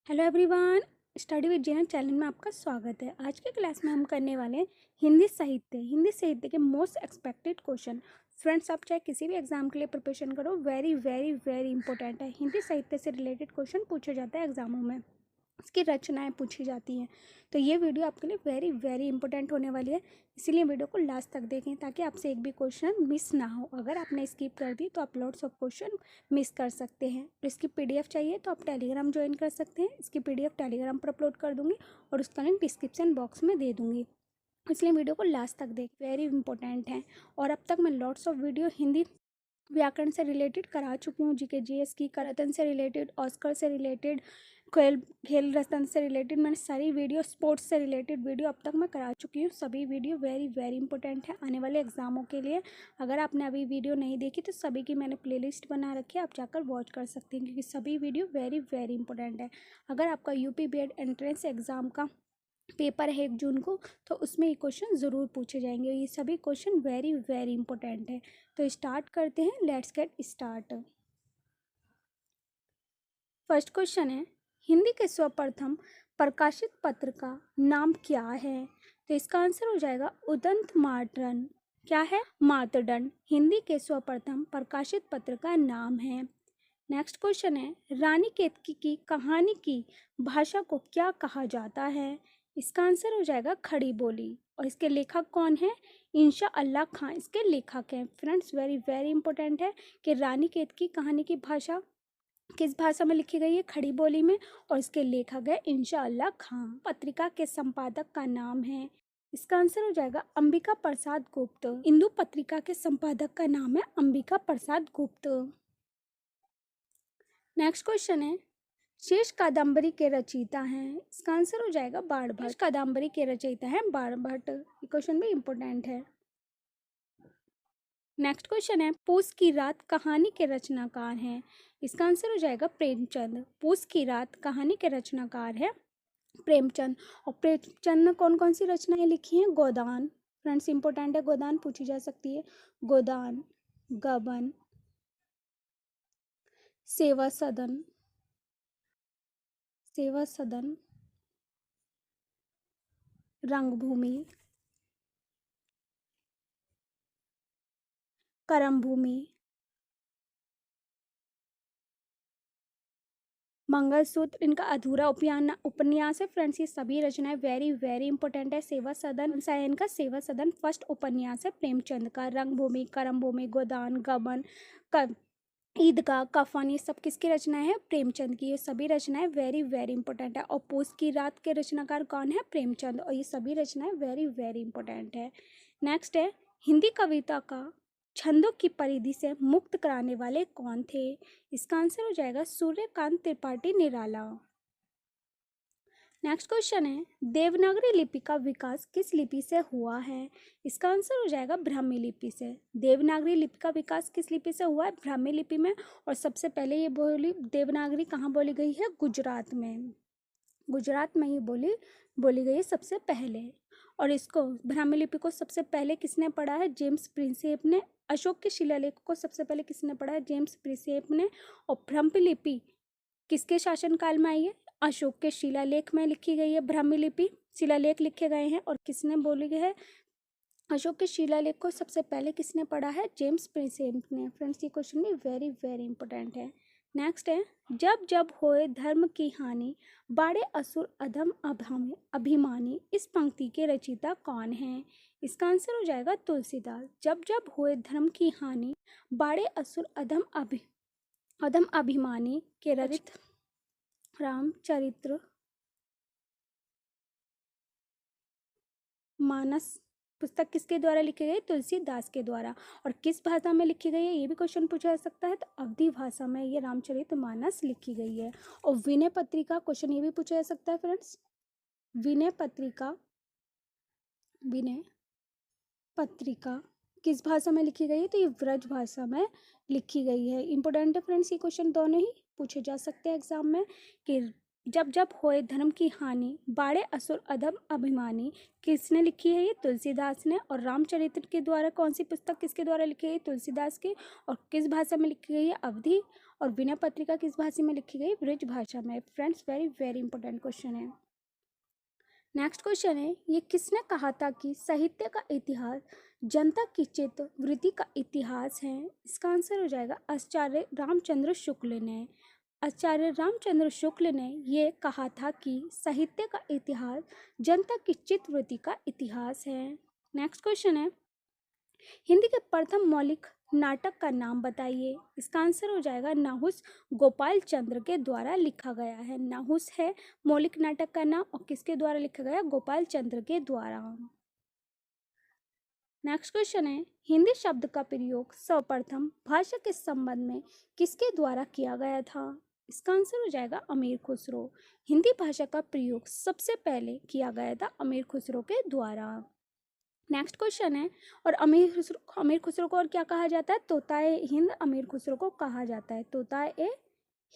Hello everyone, study with जेनर channel में आपका स्वागत है। आज के क्लास में हम करने वाले हैं हिंदी साहित्य के मोस्ट एक्सपेक्टेड क्वेश्चन। फ्रेंड्स, आप चाहे किसी भी एग्जाम के लिए प्रिपरेशन करो, वेरी वेरी वेरी इंपॉर्टेंट है। हिंदी साहित्य से रिलेटेड क्वेश्चन पूछे जाते हैं एग्जामों में, इसकी रचनाएं पूछी जाती हैं। तो ये वीडियो आपके लिए वेरी वेरी इंपॉर्टेंट होने वाली है, इसीलिए वीडियो को लास्ट तक देखें ताकि आपसे एक भी क्वेश्चन मिस ना हो। अगर आपने स्किप कर दी तो आप लॉट्स ऑफ क्वेश्चन मिस कर सकते हैं। तो इसकी पीडीएफ चाहिए तो आप टेलीग्राम ज्वाइन कर सकते हैं। इसकी पीडीएफ टेलीग्राम पर अपलोड कर दूंगी और उसका लिंक डिस्क्रिप्शन बॉक्स में दे दूंगी, इसलिए वीडियो को लास्ट तक देख, वेरी इंपॉर्टेंट है। और अब तक मैं लॉट्स ऑफ वीडियो हिंदी व्याकरण से रिलेटेड करा चुकी हूँ, जीके जीएस की, करतन से रिलेटेड, ऑस्कर से रिलेटेड, खेल खेल रतन से रिलेटेड, मैंने सारी वीडियो, स्पोर्ट्स से रिलेटेड वीडियो अब तक मैं करा चुकी हूँ। सभी वीडियो वेरी वेरी इंपॉर्टेंट है आने वाले एग्जामों के लिए। अगर आपने अभी वीडियो नहीं देखी तो सभी की मैंने प्लेलिस्ट बना रखी है, आप जाकर वॉच कर सकते हैं क्योंकि सभी वीडियो वेरी वेरी इंपॉर्टेंट है। अगर आपका यूपी बीएड एंट्रेंस एग्ज़ाम का पेपर है 1 जून को, तो उसमें ये क्वेश्चन ज़रूर पूछे जाएंगे। ये सभी क्वेश्चन वेरी वेरी इंपॉर्टेंट है। तो स्टार्ट करते हैं, let's get start. First question है, हिंदी के सर्वप्रथम प्रकाशित पत्र का नाम क्या है? तो इसका आंसर हो जाएगा उदंत मातरन। क्या है? मातरन हिंदी के सर्वप्रथम प्रकाशित पत्र का नाम है। नेक्स्ट क्वेश्चन है, रानी केतकी की कहानी की भाषा को क्या कहा जाता है? इसका आंसर हो जाएगा खड़ी बोली। और इसके लेखक कौन है? इंशा अल्लाह खां इसके लेखक हैं। फ्रेंड्स, वेरी वेरी इंपॉर्टेंट है कि रानी केतकी कहानी की भाषा किस भाषा में लिखी गई है? खड़ी बोली में। और इसके लेखक है इंशा अल्लाह खां। पत्रिका के संपादक का नाम है, इसका आंसर हो जाएगा अंबिका प्रसाद गुप्त। इंदु पत्रिका के संपादक का नाम है अंबिका प्रसाद गुप्त। नेक्स्ट क्वेश्चन है, शेष कादम्बरी के रचयिता हैं? इसका आंसर हो जाएगा बाणभट्ट। शेष कादम्बरी के रचयिता हैं बाणभट्ट। ये क्वेश्चन भी इंपॉर्टेंट है। नेक्स्ट क्वेश्चन है, पूस की रात कहानी के रचनाकार हैं? इसका आंसर हो जाएगा प्रेमचंद। पूस की रात कहानी के रचनाकार है प्रेमचंद। और प्रेमचंद ने कौन कौन सी रचनाएं लिखी हैं? गोदान। फ्रेंड्स, इंपॉर्टेंट है, गोदान पूछी जा सकती है। गोदान, गबन, सेवा सदन, सेवा सदन, रंगभूमि, कर्मभूमि, मंगलसूत्र इनका अधूरा उपन्यास है। फ्रेंड्स, ये सभी रचनाएं वेरी वेरी इंपॉर्टेंट है। सेवा सदन सा इनका, सेवा सदन फर्स्ट उपन्यास है प्रेमचंद का। रंगभूमि, कर्मभूमि, गोदान, गबन, ईदगाह, कफन, ये सब किसकी रचनाएं हैं? प्रेमचंद की। ये सभी रचनाएं वेरी वेरी इंपॉर्टेंट है। और पूस की रात के रचनाकार कौन है? प्रेमचंद। और ये सभी रचनाएं वेरी वेरी इंपॉर्टेंट है। नेक्स्ट है, हिंदी कविता का छंदों की परिधि से मुक्त कराने वाले कौन थे? इसका आंसर हो जाएगा सूर्यकांत त्रिपाठी निराला। नेक्स्ट क्वेश्चन है, देवनागरी लिपि का विकास किस लिपि से हुआ है? इसका आंसर हो जाएगा ब्राह्मी लिपि से। देवनागरी लिपि का विकास किस लिपि से हुआ है? ब्राह्मी लिपि में। और सबसे पहले ये बोली देवनागरी कहाँ बोली गई है? गुजरात में। गुजरात में ही बोली गई है सबसे पहले। और इसको ब्राह्मी लिपि को सबसे पहले किसने पढ़ा है? जेम्स प्रिंसेप ने। अशोक के शिलालेख को सबसे पहले किसने पढ़ा है? जेम्स प्रिंसेप ने। और ब्राह्मी लिपि किसके शासनकाल में आई है? अशोक के शिलालेख में लिखी गई है ब्राह्मी लिपि। शिलालेख लिखे गए हैं और किसने बोली गई है? अशोक के शिलालेख को सबसे पहले किसने पढ़ा है? जेम्स प्रिंसेप ने। फ्रेंड्स, ये क्वेश्चन भी वेरी वेरी इंपॉर्टेंट है। नेक्स्ट है, जब जब होए धर्म की हानि, बाड़े असुर अधम अभिमानी, इस पंक्ति के रचयिता कौन है? इसका आंसर हो जाएगा तुलसीदास। जब जब होए धर्म की हानि, बाड़े असुर अधम अभिमानी के रचित रामचरित्र मानस पुस्तक किसके द्वारा लिखी गई? तुलसीदास के द्वारा। और किस भाषा में लिखी गई है? ये भी क्वेश्चन पूछा जा सकता है। तो अवधी भाषा में ये रामचरित मानस लिखी गई है। और विनय पत्रिका, क्वेश्चन ये भी पूछा जा सकता है फ्रेंड्स। विनय पत्रिका किस भाषा में लिखी गई है? तो ये व्रज भाषा में लिखी गई है। इंपॉर्टेंट है फ्रेंड्स, ये क्वेश्चन दोनों ही पूछे जा सकते हैं एग्जाम में कि जब जब होए धर्म की हानि, बाड़े असुर अधम अभिमानी, किसने लिखी है? ये तुलसीदास ने। और रामचरित्र के द्वारा कौन सी पुस्तक किसके द्वारा लिखी गई? तुलसीदास की। और किस भाषा में लिखी गई है? अवधी। और विनय पत्रिका किस भाषा में लिखी गई? ब्रज भाषा में। Friends very very important question है। नेक्स्ट क्वेश्चन है, ये किसने कहा था कि साहित्य का इतिहास जनता की चित्त वृत्ति का इतिहास है? इसका आंसर हो जाएगा आचार्य रामचंद्र शुक्ल ने। आचार्य रामचंद्र शुक्ल ने ये कहा था कि साहित्य का इतिहास जनता की चित्त वृत्ति का इतिहास है। नेक्स्ट क्वेश्चन है, हिंदी के प्रथम मौलिक नाटक का नाम बताइए। इसका आंसर हो जाएगा नाहुस गोपाल चंद्र के द्वारा लिखा गया है। नाहुस है मौलिक नाटक का नाम और किसके द्वारा लिखा गया? गोपाल चंद्र के द्वारा। नेक्स्ट क्वेश्चन है, हिंदी शब्द का प्रयोग सर्वप्रथम भाषा के संबंध में किसके द्वारा किया गया था? इसका आंसर हो जाएगा अमीर खुसरो। हिंदी भाषा का प्रयोग सबसे पहले किया गया था अमीर खुसरो के द्वारा। नेक्स्ट क्वेश्चन है, और अमीर खुसरो को और क्या कहा जाता है? तोताए हिंद अमीर खुसरो को कहा जाता है। तोताए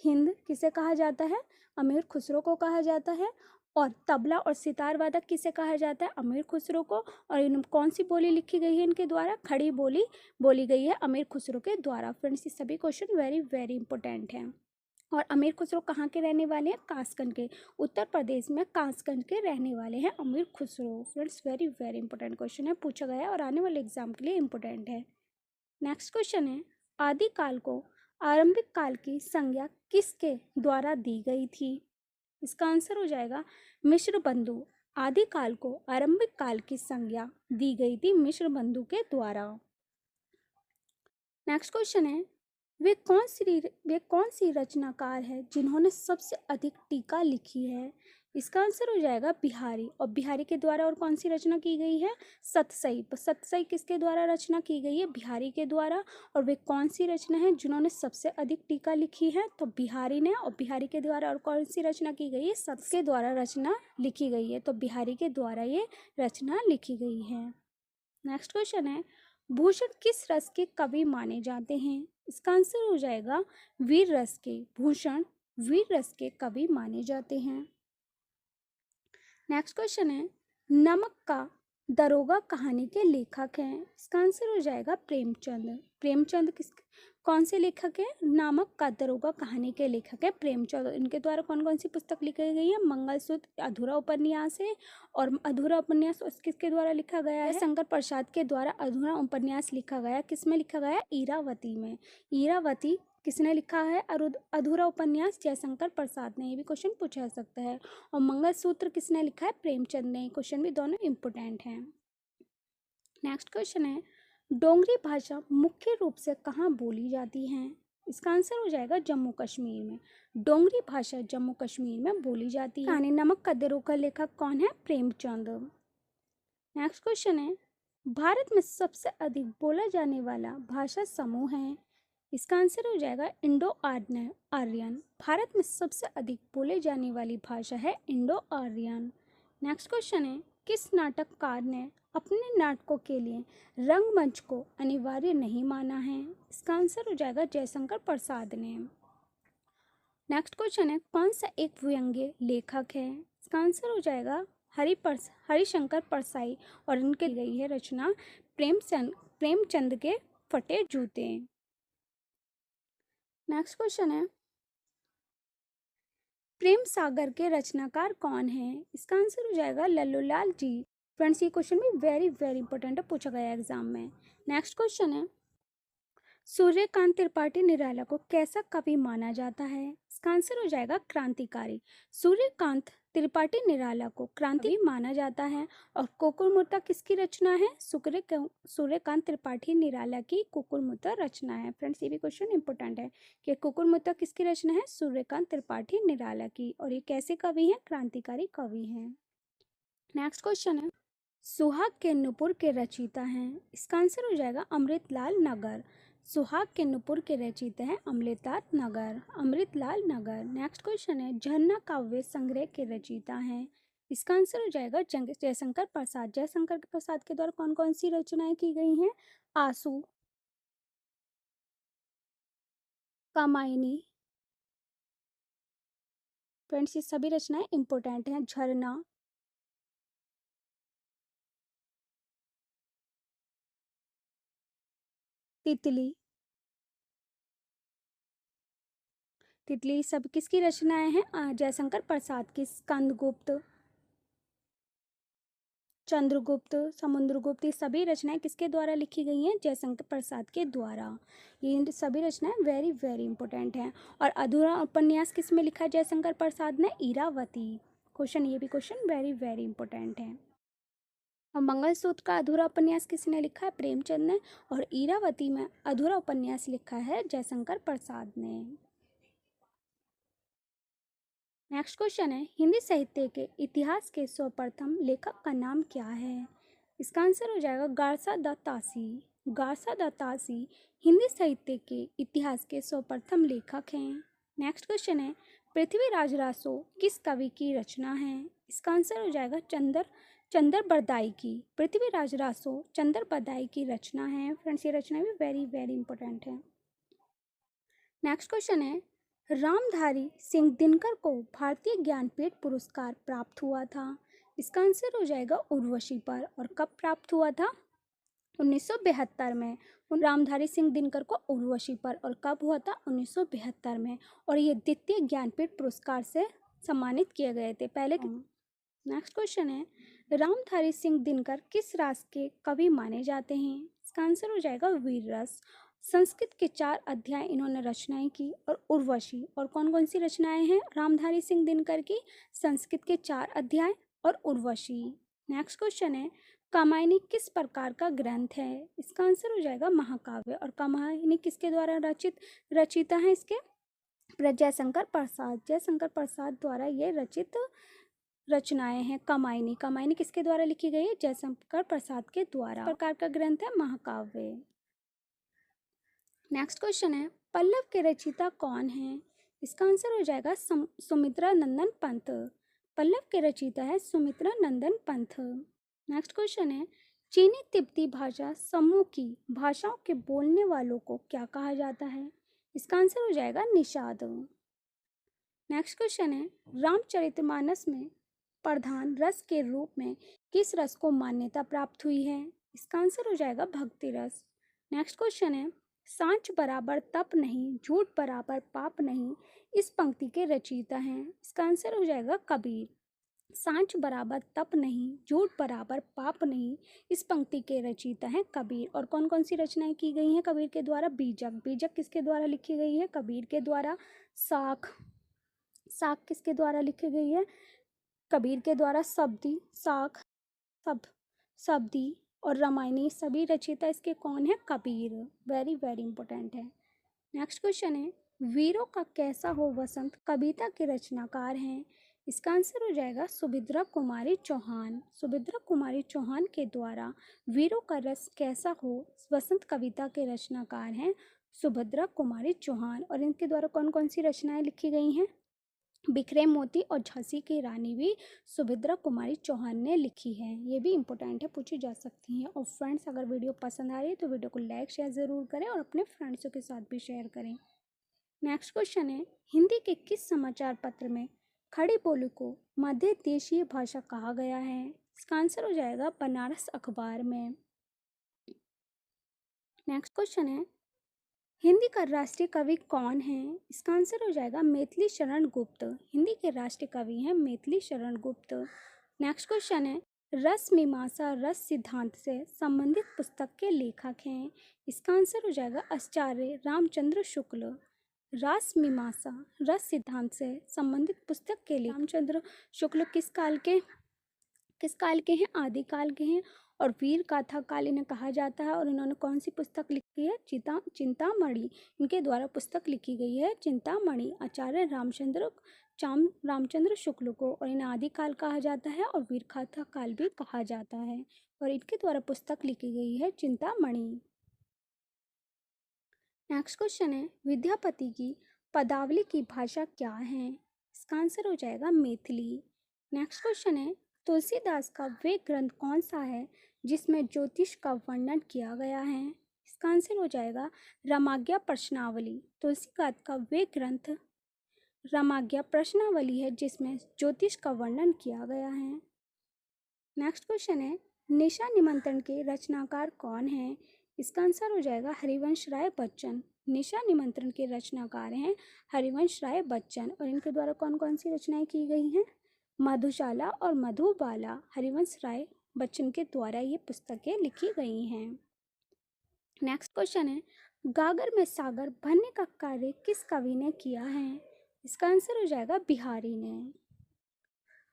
हिंद किसे कहा जाता है? अमीर खुसरो को कहा जाता है। और तबला और सितार वादक किसे कहा जाता है? अमीर खुसरो को। और इन कौन सी बोली लिखी गई है इनके द्वारा? खड़ी बोली बोली गई है अमीर खुसरो के द्वारा। फ्रेंड्स ये सभी क्वेश्चन वेरी वेरी इंपॉर्टेंट हैं। और अमीर खुसरो कहाँ के रहने वाले हैं? कासगंज के। उत्तर प्रदेश में कासगंज के रहने वाले हैं अमीर Khusro. Friends very very important question है, पूछा गया है और आने वाले एग्जाम के लिए इंपॉर्टेंट है। नेक्स्ट क्वेश्चन है, आदिकाल को आरंभिक काल की संज्ञा किसके द्वारा दी गई थी? इसका आंसर हो जाएगा मिश्र बंधु। आदिकाल को आरंभिक काल की संज्ञा दी गई थी मिश्र बंधु के द्वारा। नेक्स्ट क्वेश्चन है, वे कौन सी रचनाकार है जिन्होंने सबसे अधिक टीका लिखी है? इसका आंसर हो जाएगा बिहारी। और बिहारी के द्वारा और कौन सी रचना की गई है? सतसई। सतसई किसके द्वारा रचना की गई है? बिहारी के द्वारा। और वे कौन सी रचना है जिन्होंने सबसे अधिक टीका लिखी है? तो बिहारी ने। और बिहारी के द्वारा और कौन सी रचना की गई है? सत के द्वारा रचना लिखी गई है, तो बिहारी के द्वारा ये रचना लिखी गई है। नेक्स्ट क्वेश्चन है, भूषण किस रस के कवि माने जाते हैं? इसका आंसर हो जाएगा वीर रस के। भूषण वीर रस के कवि माने जाते हैं। नेक्स्ट क्वेश्चन है, नमक का दरोगा कहानी के लेखक हैं? इसका आंसर हो जाएगा प्रेमचंद। प्रेमचंद कौन से लेखक हैं? नमक का दरोगा कहानी के लेखक है प्रेमचंद। इनके द्वारा कौन कौन सी पुस्तक लिखी गई है? मंगलसूत्र अधूरा उपन्यास है। और अधूरा उपन्यास किसके द्वारा लिखा गया है? शंकर प्रसाद के द्वारा अधूरा उपन्यास लिखा गया। किसमें लिखा गया? इरावती में। इरावती किसने लिखा है अधूरा उपन्यास? जयशंकर प्रसाद ने। ये भी क्वेश्चन पूछा जा सकता है। और मंगलसूत्र किसने लिखा है? प्रेमचंद ने। क्वेश्चन भी दोनों इंपोर्टेंट हैं। नेक्स्ट क्वेश्चन है, डोगरी भाषा मुख्य रूप से कहाँ बोली जाती है? इसका आंसर हो जाएगा जम्मू कश्मीर में। डोगरी भाषा जम्मू कश्मीर में बोली जाती है। कहानी नमक का दरोगा लेखक कौन है? प्रेमचंद। नेक्स्ट क्वेश्चन है, भारत में सबसे अधिक बोला जाने वाला भाषा समूह है? इसका आंसर हो जाएगा इंडो आर्यन। भारत में सबसे अधिक बोले जाने वाली भाषा है इंडो आर्यन। नेक्स्ट क्वेश्चन है, किस नाटककार ने अपने नाटकों के लिए रंगमंच को अनिवार्य नहीं माना है? इसका आंसर हो जाएगा जयशंकर प्रसाद ने। नेक्स्ट क्वेश्चन है, कौन सा एक व्यंग्य लेखक है? इसका आंसर हो जाएगा हरिशंकर परसाई। और इनके गई है रचना प्रेमचंद के फटे जूते। नेक्स्ट क्वेश्चन है, प्रेम सागर के रचनाकार कौन है? इसका आंसर हो जाएगा लल्लूलाल जी। फ्रेंड्स ये क्वेश्चन भी वेरी वेरी इंपॉर्टेंट है, पूछा गया एग्जाम में। नेक्स्ट क्वेश्चन है, सूर्यकांत त्रिपाठी निराला को कैसा कवि माना जाता है? इसका आंसर हो जाएगा क्रांतिकारी। सूर्यकांत त्रिपाठी निराला को क्रांति माना जाता है। और कुकुरमुत्ता किसकी रचना है? सूर्यकांत त्रिपाठी निराला की कुकुरमुत्ता रचना है। फ्रेंड्स ये भी क्वेश्चन इंपॉर्टेंट है कि कुकुरमुत्ता किसकी रचना है? सूर्यकांत त्रिपाठी निराला की। और ये कैसे कवि हैं? क्रांतिकारी कवि हैं। नेक्स्ट क्वेश्चन है, सुहाग के नुपुर के रचयिता हैं? इसका आंसर हो जाएगा अमृतलाल नगर। सुहाग के नुपुर के रचयिता हैं अमृतलाल नगर। नेक्स्ट क्वेश्चन है, झरना काव्य संग्रह के रचयिता हैं? इसका आंसर हो जाएगा जयशंकर प्रसाद। जयशंकर प्रसाद के द्वारा कौन कौन सी रचनाएं की गई हैं? आंसू, कामायनी। फ्रेंड्स ये सभी रचनाएं इंपॉर्टेंट हैं। झरना, तितली, तितली सब किसकी रचनाएं हैं? जयशंकर प्रसाद की। स्कंदगुप्त, चंद्रगुप्त, समुद्रगुप्त, ये सभी रचनाएं किसके द्वारा लिखी गई हैं? जयशंकर प्रसाद के द्वारा। ये सभी रचनाएं वेरी वेरी इंपॉर्टेंट हैं। और अधूरा उपन्यास किस में लिखा है जयशंकर प्रसाद ने? इरावती। क्वेश्चन, ये भी क्वेश्चन वेरी वेरी इंपॉर्टेंट है। और मंगलसूत्र का अधूरा उपन्यास किसने लिखा है? प्रेमचंद ने। और इरावती में अधूरा उपन्यास लिखा है जयशंकर प्रसाद ने। नेक्स्ट क्वेश्चन है, हिंदी साहित्य के इतिहास के सर्वप्रथम लेखक का नाम क्या है? इसका आंसर हो जाएगा Garcin de Tassy. Garcin de Tassy Hindi साहित्य के इतिहास के सर्वप्रथम लेखक हैं। नेक्स्ट क्वेश्चन है, पृथ्वीराज रासो किस कवि की रचना है? इसका आंसर हो जाएगा चंदर बरदाई की। पृथ्वीराज रासो चंदर बरदाई की रचना है। फ्रेंड्स, ये रचना भी वेरी वेरी इंपॉर्टेंट है। नेक्स्ट क्वेश्चन है, रामधारी सिंह दिनकर को भारतीय ज्ञानपीठ पुरस्कार प्राप्त हुआ था। इसका आंसर हो जाएगा उर्वशी पर। और कब प्राप्त हुआ था? 1972 में। रामधारी सिंह दिनकर को उर्वशी पर। और कब हुआ था? 1972 में। और ये द्वितीय ज्ञानपीठ पुरस्कार से सम्मानित किए गए थे पहले। नेक्स्ट क्वेश्चन है, रामधारी सिंह दिनकर किस रास के कवि माने जाते हैं? इसका आंसर हो जाएगा वीर रस। संस्कृत के 4 अध्याय इन्होंने रचनाएं की। और उर्वशी, और कौन कौन सी रचनाएं हैं रामधारी सिंह दिनकर की? संस्कृत के 4 अध्याय और उर्वशी। नेक्स्ट क्वेश्चन है, कामायनी किस प्रकार का ग्रंथ है? इसका आंसर हो जाएगा महाकाव्य। और कामायनी किसके द्वारा रचिता है इसके? जयशंकर प्रसाद। जयशंकर प्रसाद द्वारा ये रचित रचनाएं हैं कामायनी। कामायनी किसके द्वारा लिखी गई है? जयशंकर प्रसाद के द्वारा। प्रकार का ग्रंथ है महाकाव्य। नेक्स्ट क्वेश्चन है, पल्लव के रचयिता कौन है? इसका आंसर हो जाएगा सुमित्रा नंदन पंत। पल्लव के रचयिता है सुमित्रा नंदन पंत। नेक्स्ट क्वेश्चन है, चीनी तिब्बती भाषा समूह की भाषाओं के बोलने वालों को क्या कहा जाता है? इसका आंसर हो जाएगा निषाद। नेक्स्ट क्वेश्चन है, रामचरितमानस में प्रधान रस के रूप में किस रस को मान्यता प्राप्त हुई है? इसका आंसर हो जाएगा भक्ति रस। नेक्स्ट क्वेश्चन है, सांच बराबर तप नहीं, झूठ बराबर पाप नहीं, इस पंक्ति के रचयिता हैं? इसका आंसर हो जाएगा कबीर। सांच बराबर तप नहीं, झूठ बराबर पाप नहीं, इस पंक्ति के रचयिता हैं कबीर। और कौन कौन सी रचनाएं की गई हैं कबीर के द्वारा? बीजक। बीजक किसके द्वारा लिखी गई है? कबीर के द्वारा। साख। साख किसके द्वारा लिखी गई है? कबीर के द्वारा। सब्दी, साख, सब्दी और रामायणी सभी रचयिता इसके कौन है? कबीर। वेरी वेरी इंपॉर्टेंट है। नेक्स्ट क्वेश्चन है, वीरों का कैसा हो वसंत कविता के रचनाकार हैं? इसका आंसर हो जाएगा सुभद्रा कुमारी चौहान। सुभद्रा कुमारी चौहान के द्वारा वीरों का रस कैसा हो वसंत कविता के रचनाकार हैं सुभद्रा कुमारी चौहान। और इनके द्वारा कौन कौन सी रचनाएं लिखी गई हैं? बिखरे मोती और झांसी की रानी भी सुभद्रा कुमारी चौहान ने लिखी है। ये भी इम्पोर्टेंट है, पूछी जा सकती हैं। और फ्रेंड्स, अगर वीडियो पसंद आ रही है तो वीडियो को लाइक शेयर ज़रूर करें और अपने फ्रेंड्सों के साथ भी शेयर करें। नेक्स्ट क्वेश्चन है, हिंदी के किस समाचार पत्र में खड़ी बोली को मध्य देशीय भाषा कहा गया है? इसका आंसर हो जाएगा बनारस अखबार में। नेक्स्ट क्वेश्चन है, हिंदी का राष्ट्रीय कवि कौन है? इसका आंसर हो जाएगा मैथिली शरण गुप्त। हिंदी के राष्ट्रीय कवि हैं मैथिली शरण गुप्त। नेक्स्ट क्वेश्चन है, रस मीमांसा रस सिद्धांत से संबंधित पुस्तक के लेखक हैं? इसका आंसर हो जाएगा आचार्य रामचंद्र शुक्ल। रस मीमांसा रस सिद्धांत से संबंधित पुस्तक के लेखक रामचंद्र शुक्ल किस काल के हैं? आदिकाल के हैं। और वीर गाथा काल इन्हें कहा जाता है। और इन्होंने कौन सी पुस्तक लिखी है? चिंतामणि। इनके द्वारा पुस्तक लिखी गई है चिंतामणि। आचार्य रामचंद्र शुक्ल को। और इन्हें आदिकाल कहा जाता है और वीर गाथा काल भी कहा जाता है। और इनके द्वारा पुस्तक लिखी गई है चिंतामणि। नेक्स्ट क्वेश्चन है, विद्यापति की पदावली की भाषा क्या है? इसका आंसर हो जाएगा मैथिली। नेक्स्ट क्वेश्चन है, तुलसीदास का वे ग्रंथ कौन सा है जिसमें ज्योतिष का वर्णन किया गया है? इसका आंसर हो जाएगा रामाज्ञा प्रश्नावली। तुलसीदास का वे ग्रंथ रामाज्ञा प्रश्नावली है जिसमें ज्योतिष का वर्णन किया गया है। नेक्स्ट क्वेश्चन है, निशा निमंत्रण के रचनाकार कौन है? इसका आंसर हो जाएगा हरिवंश राय बच्चन। निशा निमंत्रण के रचनाकार हैं हरिवंश राय बच्चन। और इनके द्वारा कौन कौन सी रचनाएं की गई हैं? मधुशाला और मधुबाला हरिवंश राय बच्चन के द्वारा ये पुस्तकें लिखी गई हैं। नेक्स्ट क्वेश्चन है, गागर में सागर भरने का कार्य किस कवि ने किया है? इसका आंसर हो जाएगा बिहारी ने।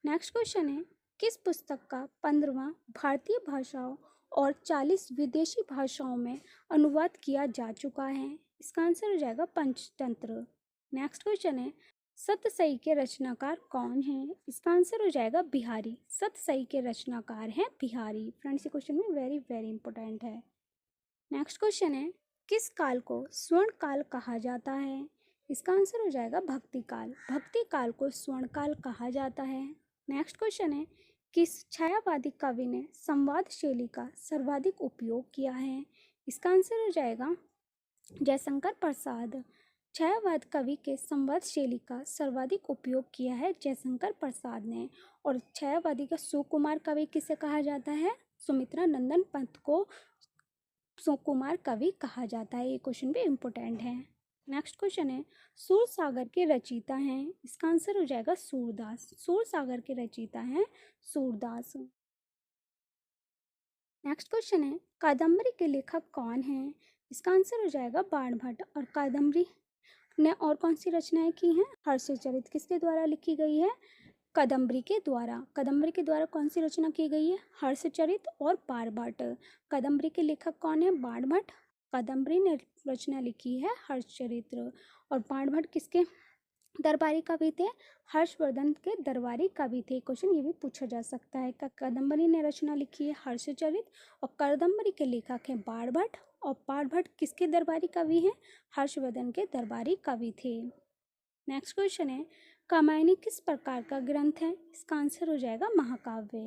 नेक्स्ट क्वेश्चन है, किस पुस्तक का 15वां भारतीय भाषाओं और 40 विदेशी भाषाओं में अनुवाद किया जा चुका है? इसका आंसर हो जाएगा पंचतंत्र। नेक्स्ट क्वेश्चन है, सतसई के रचनाकार कौन हैं? इसका आंसर हो जाएगा बिहारी। सतसई के रचनाकार हैं बिहारी। फ्रेंड्स, ये क्वेश्चन में वेरी वेरी इंपॉर्टेंट है। नेक्स्ट क्वेश्चन है, किस काल को स्वर्ण काल कहा जाता है? इसका आंसर हो जाएगा भक्ति काल। भक्ति काल को स्वर्ण काल कहा जाता है। नेक्स्ट क्वेश्चन है, किस छायावादी कवि ने संवाद शैली का सर्वाधिक उपयोग किया है? इसका आंसर हो जाएगा जयशंकर प्रसाद। छायावाद कवि के संवाद शैली का सर्वाधिक उपयोग किया है जयशंकर प्रसाद ने। और छायावादी का सुकुमार कवि किसे कहा जाता है? सुमित्रा नंदन पंत को सुकुमार कवि कहा जाता है। ये क्वेश्चन भी इम्पोर्टेंट है। नेक्स्ट क्वेश्चन है, सूर सागर के रचयिता हैं? इसका आंसर हो जाएगा सूरदास। सूर सागर के रचयिता हैं सूरदास। नेक्स्ट क्वेश्चन है, कादम्बरी के लेखक कौन हैं? इसका आंसर हो जाएगा बाणभट्ट। और कादम्बरी ने और कौन सी रचनाएं की हैं? हर्षचरित किसके द्वारा लिखी गई है? कादम्बरी के द्वारा। कादम्बरी के द्वारा कौन सी रचना की गई है? हर्षचरित और बाणभट्ट। कादम्बरी के लेखक कौन है? बाणभट्ट। कादम्बरी ने रचना लिखी है हर्षचरित्र। और बाणभट्ट किसके दरबारी कवि थे? हर्षवर्धन के दरबारी कवि थे। क्वेश्चन ये भी पूछा जा सकता है। कादम्बरी ने रचना लिखी है हर्षचरित और कादम्बरी के लेखक हैं बाणभट्ट। और बाणभट्ट किसके दरबारी कवि हैं? हर्षवर्धन के दरबारी कवि थे। नेक्स्ट क्वेश्चन है, कामायनी किस प्रकार का ग्रंथ है? इसका आंसर हो जाएगा महाकाव्य।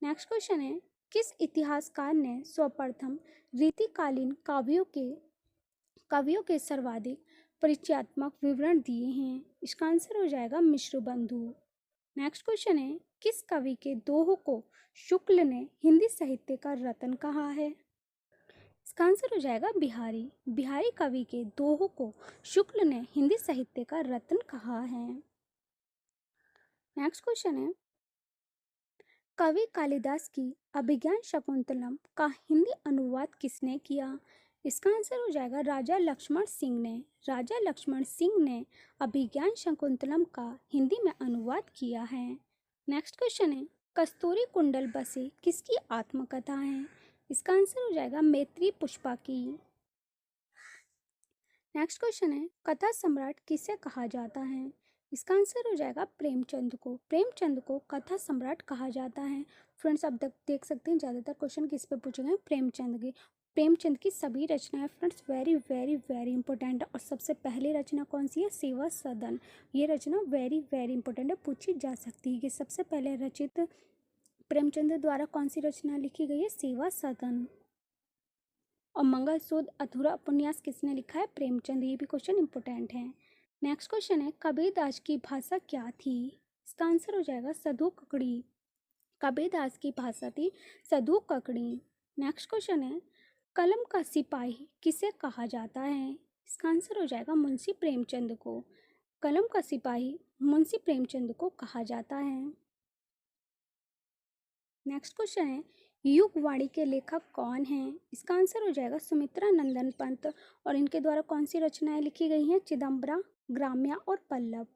नेक्स्ट क्वेश्चन है, किस इतिहासकार ने सर्वप्रथम रीतिकालीन कवियों के सर्वाधिक परिचयात्मक विवरण दिए हैं? इसका आंसर हो जाएगा मिश्रबंधु। नेक्स्ट क्वेश्चन है, किस कवि के दोहों को शुक्ल ने हिंदी साहित्य का रत्न कहा है? इसका आंसर हो जाएगा बिहारी। बिहारी कवि के दोहों को शुक्ल ने हिंदी साहित्य का रत्न कहा है। नेक्स्ट क्वेश्चन है, कवि कालिदास की अभिज्ञान शकुंतलम का हिंदी अनुवाद किसने किया? इसका आंसर हो जाएगा राजा लक्ष्मण सिंह ने। राजा लक्ष्मण सिंह ने अभिज्ञान शकुंतलम का हिंदी में अनुवाद किया है। नेक्स्ट क्वेश्चन है, कस्तूरी कुंडल बसे किसकी आत्मकथा है? इसका आंसर हो जाएगा मैत्री पुष्पा की। नेक्स्ट क्वेश्चन है, कथा सम्राट किसे कहा जाता है? इसका आंसर हो जाएगा प्रेमचंद को। प्रेमचंद को कथा सम्राट कहा जाता है। फ्रेंड्स, अब तक देख सकते हैं ज़्यादातर क्वेश्चन किस पे पूछे गए? प्रेमचंद की। प्रेमचंद की सभी रचनाएं friends very very very important है। और सबसे पहली रचना कौन सी है? सेवा सदन। ये रचना वेरी वेरी इंपॉर्टेंट है, पूछी जा सकती है कि सबसे पहले रचित प्रेमचंद द्वारा कौन सी रचना लिखी गई है? सेवा सदन। और मंगल सूत्र अधूरा उपन्यास किसने लिखा है? प्रेमचंद। ये भी क्वेश्चन इंपॉर्टेंट है। नेक्स्ट क्वेश्चन है, कबीरदास की भाषा क्या थी? इसका आंसर हो जाएगा सधु ककड़ी। कबीरदास की भाषा थी सधु ककड़ी। नेक्स्ट क्वेश्चन है, कलम का सिपाही किसे कहा जाता है? इसका आंसर हो जाएगा मुंशी प्रेमचंद को। कलम का सिपाही मुंशी प्रेमचंद को कहा जाता है। नेक्स्ट क्वेश्चन है, युगवाणी के लेखक कौन हैं? इसका आंसर हो जाएगा सुमित्रा नंदन पंत। और इनके द्वारा कौन सी रचनाएं लिखी गई हैं? चिदम्बरा, ग्राम्या और पल्लव।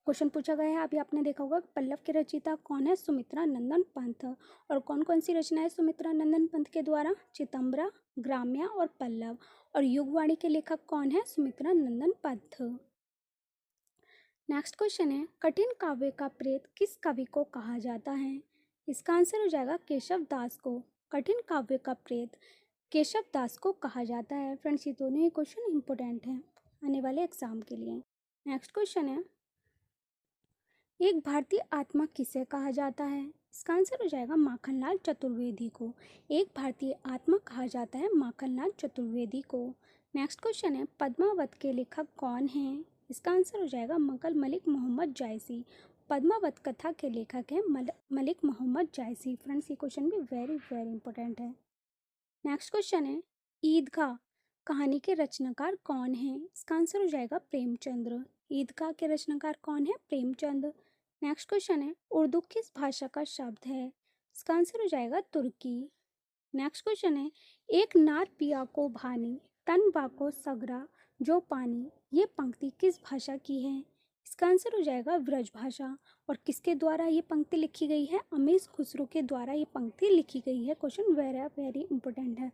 क्वेश्चन पूछा गया है, अभी आपने देखा होगा पल्लव के रचयिता कौन है? सुमित्रा नंदन पंत। और कौन कौन सी रचनाएं सुमित्रा नंदन पंत के द्वारा? चिदम्बरा, ग्राम्या और पल्लव। और युगवाणी के लेखक कौन है? सुमित्रा नंदन पंत। नेक्स्ट क्वेश्चन है, कठिन काव्य का प्रेत किस कवि को कहा जाता है? इसका आंसर हो जाएगा केशव दास को। कठिन काव्य का प्रेत केशव दास को कहा जाता है। फ्रेंड्स, ये दोनों ही क्वेश्चन इंपॉर्टेंट हैं आने वाले एग्जाम के लिए। नेक्स्ट क्वेश्चन है, एक भारतीय आत्मा किसे कहा जाता है? इसका आंसर हो जाएगा माखनलाल चतुर्वेदी को। एक भारतीय आत्मा कहा जाता है माखनलाल चतुर्वेदी को। नेक्स्ट क्वेश्चन है, पद्मावत के लेखक कौन हैं? इसका आंसर हो जाएगा मलिक मोहम्मद जायसी। पद्मावत कथा के लेखक हैं मलिक मोहम्मद जायसी। फ्रेंड्स, ये क्वेश्चन भी वेरी वेरी इंपॉर्टेंट है। नेक्स्ट क्वेश्चन है, ईदगाह कहानी के रचनाकार कौन हैं? इसका आंसर हो जाएगा प्रेमचंद्र। ईदगाह के रचनाकार कौन है? प्रेमचंद। नेक्स्ट क्वेश्चन है, उर्दू किस भाषा का शब्द है? इसका आंसर हो जाएगा तुर्की। नेक्स्ट क्वेश्चन है, एक नार पिया को भानी तन बाको सगरा जो पानी, ये पंक्ति किस भाषा की है? इसका आंसर हो जाएगा ब्रज भाषा। और किसके द्वारा ये पंक्ति लिखी गई है? अमीर खुसरो के द्वारा ये पंक्ति लिखी गई है। क्वेश्चन वेरी वेरी इंपॉर्टेंट है।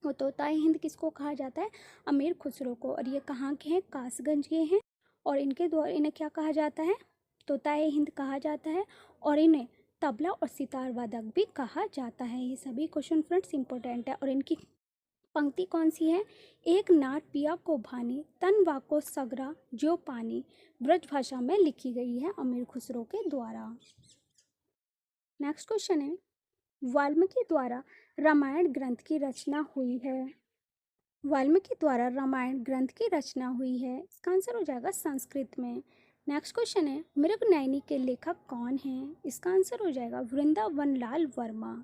वो तोताए हिंद किसको कहा जाता है? अमीर खुसरो को। और ये कहाँ के हैं? कासगंज के हैं। और इनके द्वारा इन्हें क्या कहा जाता है? तोताए हिंद कहा जाता है। और इन्हें तबला और सितार वादक भी कहा जाता है। ये सभी क्वेश्चन फ्रेंड्स इंपॉर्टेंट है। और इनकी पंक्ति कौन सी है? एक नार पिया को भानी तन वाको सगरा जो पानी, ब्रज भाषा में लिखी गई है अमीर खुसरो के द्वारा। नेक्स्ट क्वेश्चन है, वाल्मीकि द्वारा रामायण ग्रंथ की रचना हुई है। वाल्मीकि द्वारा रामायण ग्रंथ की रचना हुई है। इसका आंसर हो जाएगा संस्कृत में। नेक्स्ट क्वेश्चन है, मृगनयनी के लेखक कौन हैं? इसका आंसर हो जाएगा वृंदावन लाल वर्मा।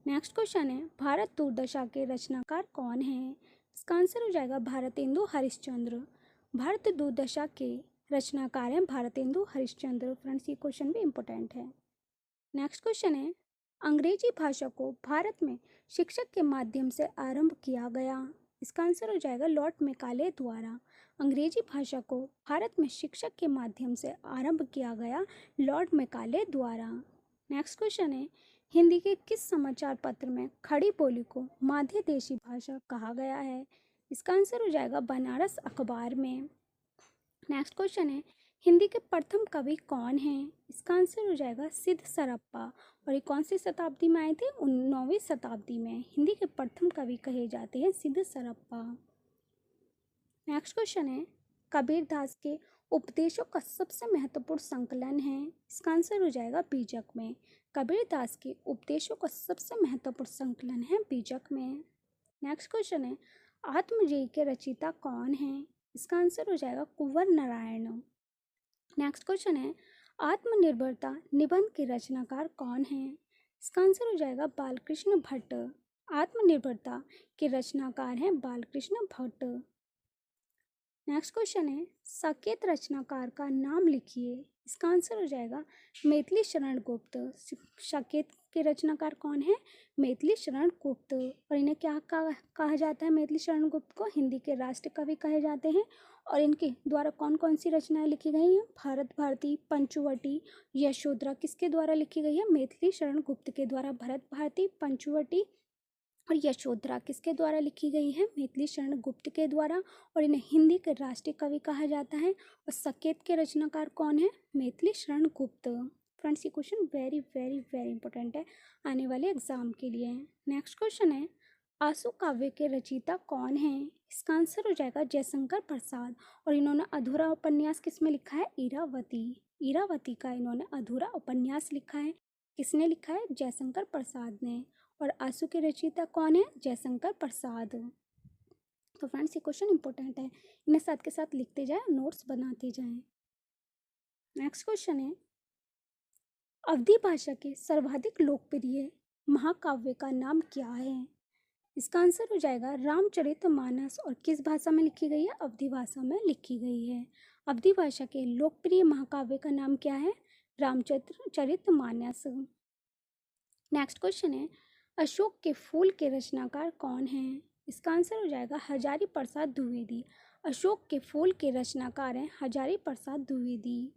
नेक्स्ट क्वेश्चन है, भारत दुर्दशा के रचनाकार कौन हैं? इसका आंसर हो जाएगा भारतेंदु हरिश्चंद्र। भारत दुर्दशा के रचनाकार हैं भारतेंदु हरिश्चंद्र। फ्रेंड्स ये क्वेश्चन भी इंपॉर्टेंट है। नेक्स्ट क्वेश्चन है, अंग्रेजी भाषा को भारत में शिक्षक के माध्यम से आरंभ किया गया। इसका आंसर हो जाएगा लॉर्ड मेकाले द्वारा। अंग्रेजी भाषा को भारत में शिक्षक के माध्यम से आरंभ किया गया लॉर्ड मेकाले द्वारा। नेक्स्ट क्वेश्चन है, हिंदी के किस समाचार पत्र में खड़ी बोली को माध्य देशी भाषा कहा गया है? इसका आंसर हो जाएगा बनारस अखबार में। नेक्स्ट क्वेश्चन है, हिंदी के प्रथम कवि कौन हैं? इसका आंसर हो जाएगा सिद्ध सरप्पा। और ये कौन सी शताब्दी में आए थे? 9वीं शताब्दी में हिंदी के प्रथम कवि कहे जाते हैं सिद्ध सरप्पा। नेक्स्ट क्वेश्चन है, कबीरदास के उपदेशों का सबसे महत्वपूर्ण संकलन है। इसका आंसर हो जाएगा बीजक में। कबीरदास के उपदेशों का सबसे महत्वपूर्ण संकलन है बीजक में। नेक्स्ट क्वेश्चन है, आत्मजयी के रचयिता कौन हैं? इसका आंसर हो जाएगा कुंवर नारायण। नेक्स्ट क्वेश्चन है, आत्मनिर्भरता निबंध के रचनाकार कौन हैं? इसका आंसर हो जाएगा बालकृष्ण भट्ट। आत्मनिर्भरता के रचनाकार हैं बालकृष्ण भट्ट। नेक्स्ट क्वेश्चन है, साकेत रचनाकार का नाम लिखिए। इसका आंसर हो जाएगा मैथिली शरण गुप्त। साकेत के रचनाकार कौन है? मैथिली शरण गुप्त। और इन्हें क्या कहा जाता है? मैथिली शरण गुप्त को हिंदी के राष्ट्र कवि कहे जाते हैं। और इनके द्वारा कौन कौन सी रचनाएं लिखी गई हैं? भारत भारती, पंचवटी, यशोधरा किसके द्वारा लिखी गई है? मैथिली शरण गुप्त के द्वारा। भरत भारती, पंचवटी और यशोधरा किसके द्वारा लिखी गई है? मैथिली शरण गुप्त के द्वारा। और इन्हें हिंदी के राष्ट्रीय कवि कहा जाता है। और साकेत के रचनाकार कौन है? मैथिली शरण गुप्त। फ्रेंड्स ये question very very very important है आने वाले एग्जाम के लिए। नेक्स्ट क्वेश्चन है, आंसू काव्य के रचयिता कौन है? इसका आंसर हो जाएगा जयशंकर प्रसाद। और इन्होंने अधूरा उपन्यास किसमें लिखा है? इरावती। इरावती का इन्होंने अधूरा उपन्यास लिखा है। किसने लिखा है? जयशंकर प्रसाद ने। और आंसू के रचयिता कौन है? जयशंकर प्रसाद। तो फ्रेंड्स ये क्वेश्चन इंपॉर्टेंट है, इन्हें साथ के साथ लिखते जाएं, नोट्स बनाते जाएं। नेक्स्ट क्वेश्चन है, अवधी भाषा के सर्वाधिक लोकप्रिय महाकाव्य का नाम क्या है? इसका आंसर हो जाएगा रामचरितमानस। और किस भाषा में लिखी गई है? अवधी भाषा में लिखी गई है। अवधी भाषा के लोकप्रिय महाकाव्य का नाम क्या है? रामचरितमानस। नेक्स्ट क्वेश्चन है, अशोक के फूल के रचनाकार कौन हैं? इसका आंसर हो जाएगा हजारी प्रसाद द्विवेदी। अशोक के फूल के रचनाकार हैं हजारी प्रसाद द्विवेदी।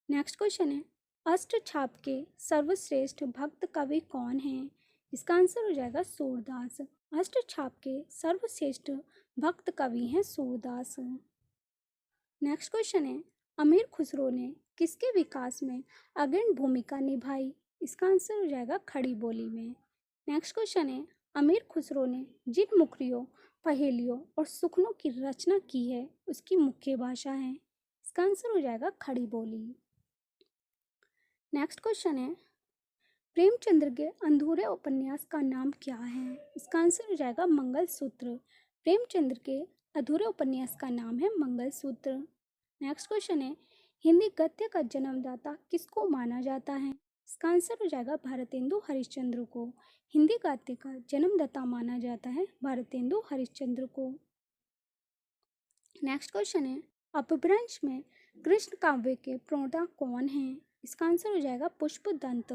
नेक्स्ट क्वेश्चन है, अष्टछाप के सर्वश्रेष्ठ भक्त कवि कौन हैं? इसका आंसर हो जाएगा सूरदास। अष्टछाप के सर्वश्रेष्ठ भक्त कवि हैं सूरदास। नेक्स्ट क्वेश्चन है, अमीर खुसरो ने किसके विकास में अग्रणी भूमिका निभाई? इसका आंसर हो जाएगा खड़ी बोली में। नेक्स्ट क्वेश्चन है, अमीर खुसरो ने जिन मुखरियों, पहेलियों और सुखनों की रचना की है उसकी मुख्य भाषा है। इसका आंसर हो जाएगा खड़ी बोली। नेक्स्ट क्वेश्चन है, प्रेमचंद्र के अधूरे उपन्यास का नाम क्या है? इसका आंसर हो जाएगा मंगलसूत्र। प्रेमचंद्र के अधूरे उपन्यास का नाम है मंगलसूत्र। नेक्स्ट क्वेश्चन है, हिंदी गद्य का जन्मदाता किसको माना जाता है? इसका आंसर हो जाएगा भारतेंदु हरिश्चंद्र को। हिंदी गद्य का जन्मदाता माना जाता है भारतेंदु हरिश्चंद्र को। नेक्स्ट क्वेश्चन है, अपभ्रंश में कृष्ण काव्य के प्रणेता कौन हैं? इसका आंसर हो जाएगा पुष्पदंत।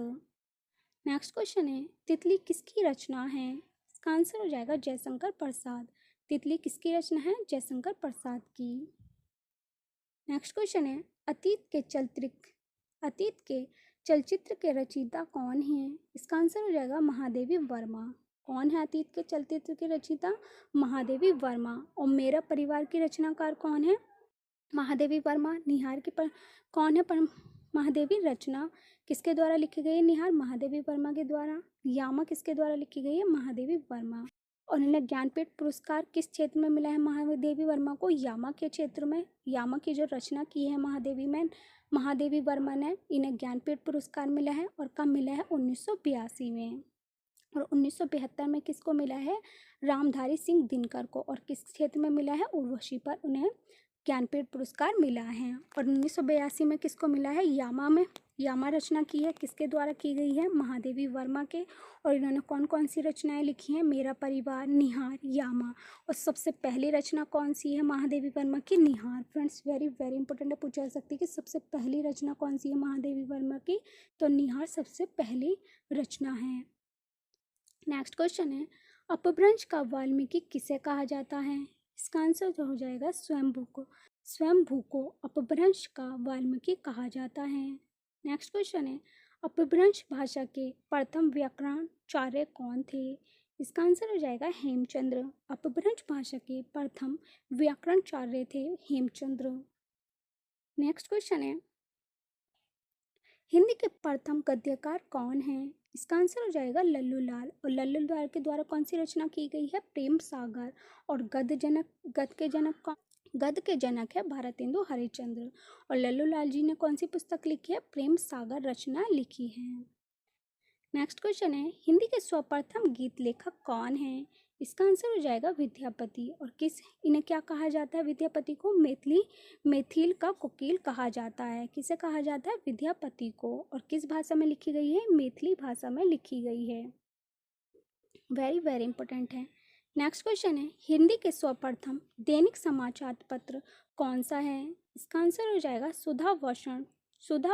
नेक्स्ट क्वेश्चन है, तितली किसकी रचना है? इसका आंसर हो जाएगा जयशंकर प्रसाद। तितली किसकी रचना है? जयशंकर प्रसाद की। नेक्स्ट क्वेश्चन है, अतीत के चलचित्र के रचयिता कौन हैं? इसका आंसर हो जाएगा महादेवी वर्मा। कौन है अतीत के चलचित्र के रचयिता? महादेवी वर्मा। और मेरा परिवार की रचनाकार कौन है? महादेवी वर्मा। निहार की कौन है महादेवी रचना किसके द्वारा लिखी गई है? निहार महादेवी वर्मा के द्वारा। यामा किसके द्वारा लिखी गई है? महादेवी वर्मा। और इन्हें ज्ञानपीठ पुरस्कार किस क्षेत्र में मिला है महादेवी वर्मा को? यामा के क्षेत्र में। यामा की जो रचना की है महादेवी वर्मा ने, इन्हें ज्ञानपीठ पुरस्कार मिला है। और कब मिला है? 1982 में। और 1972 में किसको मिला है? रामधारी सिंह दिनकर को। और किस क्षेत्र में मिला है? उर्वशी पर उन्हें ज्ञानपीठ पुरस्कार मिला है। और 1982 में किसको मिला है? यामा में। यामा रचना की है किसके द्वारा की गई है? महादेवी वर्मा के। और इन्होंने कौन कौन सी रचनाएं लिखी हैं? मेरा परिवार, निहार, यामा। और सबसे पहली रचना कौन सी है महादेवी वर्मा की? निहार। फ्रेंड्स वेरी वेरी इंपॉर्टेंट है, पूछा जा सकती है कि सबसे पहली रचना कौन सी है महादेवी वर्मा की? तो निहार सबसे पहली रचना है। नेक्स्ट क्वेश्चन है, अपभ्रंश का वाल्मीकि किसे कहा जाता है? इसका आंसर जो हो जाएगा स्वयंभू को। स्वयंभू को अपभ्रंश का वाल्मीकि कहा जाता है। नेक्स्ट क्वेश्चन है, अपभ्रंश भाषा के प्रथम व्याकरणाचार्य कौन थे? इसका आंसर हो जाएगा हेमचंद्र। अपभ्रंश भाषा के प्रथम व्याकरणाचार्य थे हेमचंद्र। नेक्स्ट क्वेश्चन है, हिंदी के प्रथम गद्यकार कौन है? इसका आंसर हो जाएगा लल्लू लाल। और लल्लू लाल के द्वारा कौन सी रचना की गई है? प्रेम सागर। और गद्य के जनक है भारतेंदु हरिश्चंद्र। और लल्लू लाल जी ने कौन सी पुस्तक लिखी है? प्रेम सागर रचना लिखी है। नेक्स्ट क्वेश्चन है, हिंदी के सर्वप्रथम गीत लेखक कौन है? इसका आंसर हो जाएगा विद्यापति। और इन्हें क्या कहा जाता है? विद्यापति को मैथिल का कोकिल कहा जाता है। किसे कहा जाता है? विद्यापति को। और किस भाषा में लिखी गई है? मैथिली भाषा में लिखी गई है। वेरी वेरी इंपॉर्टेंट है। नेक्स्ट क्वेश्चन है, हिंदी के सर्वप्रथम दैनिक समाचार पत्र कौन सा है? इसका आंसर हो जाएगा सुधा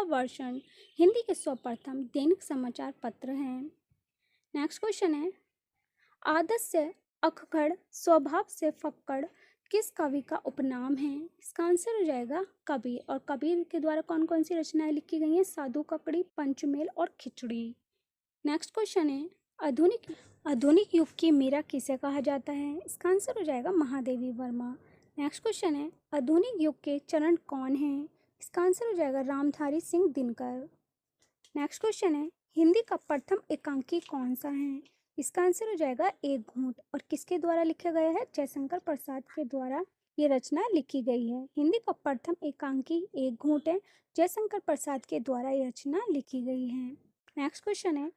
वर्षण हिंदी के सर्वप्रथम दैनिक समाचार पत्र हैं। नेक्स्ट क्वेश्चन है, आदत से अखगड़ स्वभाव से फक्कड़ किस कवि का उपनाम है? इसका आंसर हो जाएगा कबीर। और कबीर के द्वारा कौन कौन सी रचनाएं लिखी गई हैं? साधु ककड़ी, पंचमेल और खिचड़ी। नेक्स्ट क्वेश्चन है, आधुनिक युग की मीरा किसे कहा जाता है? इसका आंसर हो जाएगा महादेवी वर्मा। नेक्स्ट क्वेश्चन है, आधुनिक युग के चरण कौन हैं? इसका आंसर हो जाएगा रामधारी सिंह दिनकर। नेक्स्ट क्वेश्चन है, हिंदी का प्रथम एकांकी कौन सा है? इसका आंसर हो जाएगा एक घूंट। और किसके द्वारा लिखा गया है? जयशंकर प्रसाद के द्वारा ये रचना लिखी गई है। हिंदी का प्रथम एकांकी एक घूंट है। जयशंकर प्रसाद के द्वारा ये रचना लिखी गई है। नेक्स्ट क्वेश्चन है,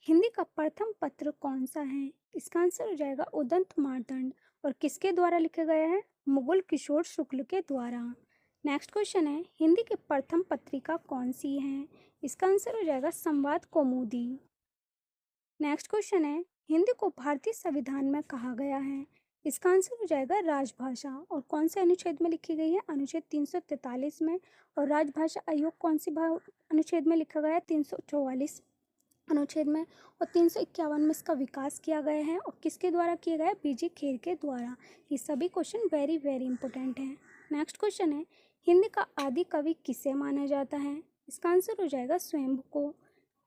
हिंदी का प्रथम पत्र कौन सा है? इसका आंसर हो जाएगा उदंत मार्तंड। और किसके द्वारा लिखा गया है? मुगल किशोर शुक्ल के द्वारा। नेक्स्ट क्वेश्चन है, हिंदी की प्रथम पत्रिका कौन सी है? इसका आंसर हो जाएगा संवाद कौमुदी। नेक्स्ट क्वेश्चन है, हिंदी को भारतीय संविधान में कहा गया है? इसका आंसर हो जाएगा राजभाषा। और कौन से अनुच्छेद में लिखी गई है? अनुच्छेद 343 में। और राजभाषा आयोग कौन सी अनुच्छेद में लिखा गया है? 344 अनुच्छेद में। और 351 में इसका विकास किया गया है। और किसके द्वारा किया गया है? बीजी खेर के द्वारा। ये सभी क्वेश्चन वेरी वेरी इंपॉर्टेंट हैं। नेक्स्ट क्वेश्चन है, हिंदी का आदि कवि किसे माना जाता है? इसका आंसर हो जाएगा स्वयंभू को।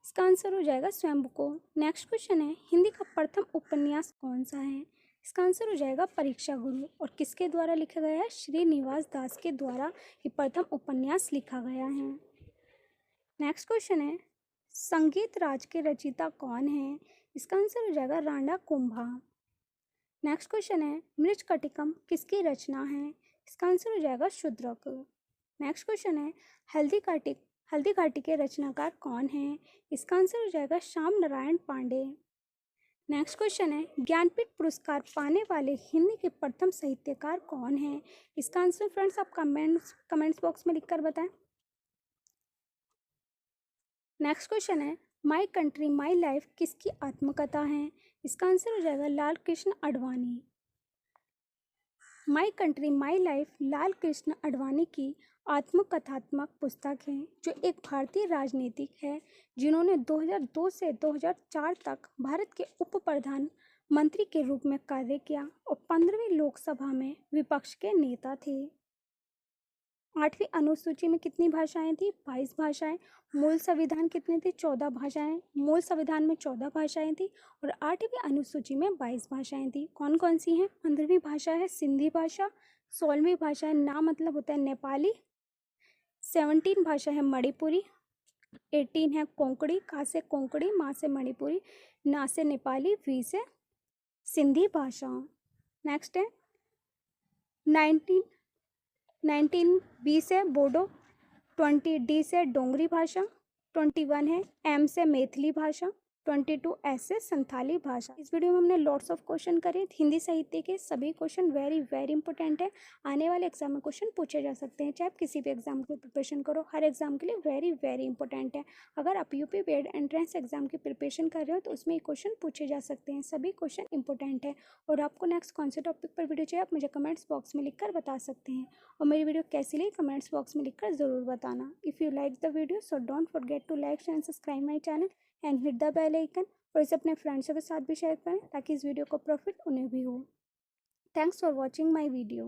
इसका आंसर हो जाएगा स्वयंभू को। नेक्स्ट क्वेश्चन है, हिंदी का प्रथम उपन्यास कौन सा है? इसका आंसर हो जाएगा परीक्षा गुरु। और किसके द्वारा लिखा गया है? श्रीनिवास दास के द्वारा ये प्रथम उपन्यास लिखा गया है। नेक्स्ट क्वेश्चन है, संगीत राज के रचयिता कौन है? इसका आंसर हो जाएगा राणा कुंभा। नेक्स्ट क्वेश्चन है, मृच्छकटिकम किसकी रचना है? इसका आंसर हो जाएगा शूद्रक। नेक्स्ट क्वेश्चन है, हल्दी घाटी के रचनाकार कौन है? इसका आंसर हो जाएगा श्याम नारायण पांडे। नेक्स्ट क्वेश्चन है, ज्ञानपीठ पुरस्कार पाने वाले हिंदी के प्रथम साहित्यकार कौन है? इसका आंसर फ्रेंड्स आप कमेंट्स बॉक्स में लिखकर बताएं। नेक्स्ट क्वेश्चन है माई कंट्री माई लाइफ किसकी आत्मकथा है? इसका आंसर हो जाएगा Lal Krishna Advani. My country my life Lal Krishna Advani की आत्मकथात्मक पुस्तक है, जो एक भारतीय राजनीतिक है जिन्होंने 2002 से 2004 तक भारत के उप प्रधानमंत्री के रूप में कार्य किया और 15वीं लोकसभा में विपक्ष के नेता थे। 8वीं अनुसूची में कितनी भाषाएं थी? 22 भाषाएं। मूल संविधान कितने थे? 14 भाषाएं। मूल संविधान में 14 भाषाएं थी और 8वीं अनुसूची में 22 भाषाएं थी। कौन कौन सी हैं? 15वीं भाषा है सिंधी भाषा। 16वीं भाषा है ना मतलब होता है नेपाली। 17 भाषा है मणिपुरी। 18 है कोंकणी, का से कोंकणी, माँ से मणिपुरी, ना से नेपाली, वी से सिंधी भाषा। नेक्स्ट है 19 बी से बोडो, 20 डी से डोंगरी भाषा, 21 है एम से मैथिली भाषा, 22 एस से संथाली भाषा। इस वीडियो में हमने लॉट्स ऑफ क्वेश्चन करे हिंदी साहित्य के। सभी क्वेश्चन वेरी वेरी इंपॉर्टेंट है, आने वाले एग्जाम में क्वेश्चन पूछे जा सकते हैं, चाहे आप किसी भी एग्जाम की प्रिपरेशन करो, हर एग्जाम के लिए वेरी वेरी इंपॉर्टेंट है। अगर आप यूपी बीएड एंट्रेंस एग्जाम की प्रिपरेशन कर रहे हो तो उसमें ये क्वेश्चन पूछे जा सकते हैं, सभी क्वेश्चन इंपॉर्टेंट है। और आपको नेक्स्ट कौन से टॉपिक पर वीडियो चाहिए आप मुझे कमेंट्स बॉक्स में लिखकर बता सकते हैं, और मेरी वीडियो कैसी लगी कमेंट्स बॉक्स में लिखकर ज़रूर बताना। If you like the video so don't forget to like and subscribe my channel and hit the bell icon, और इसे अपने फ्रेंड्सों के साथ भी शेयर करें ताकि इस वीडियो को प्रॉफिट उन्हें भी हो। Thanks for watching my video.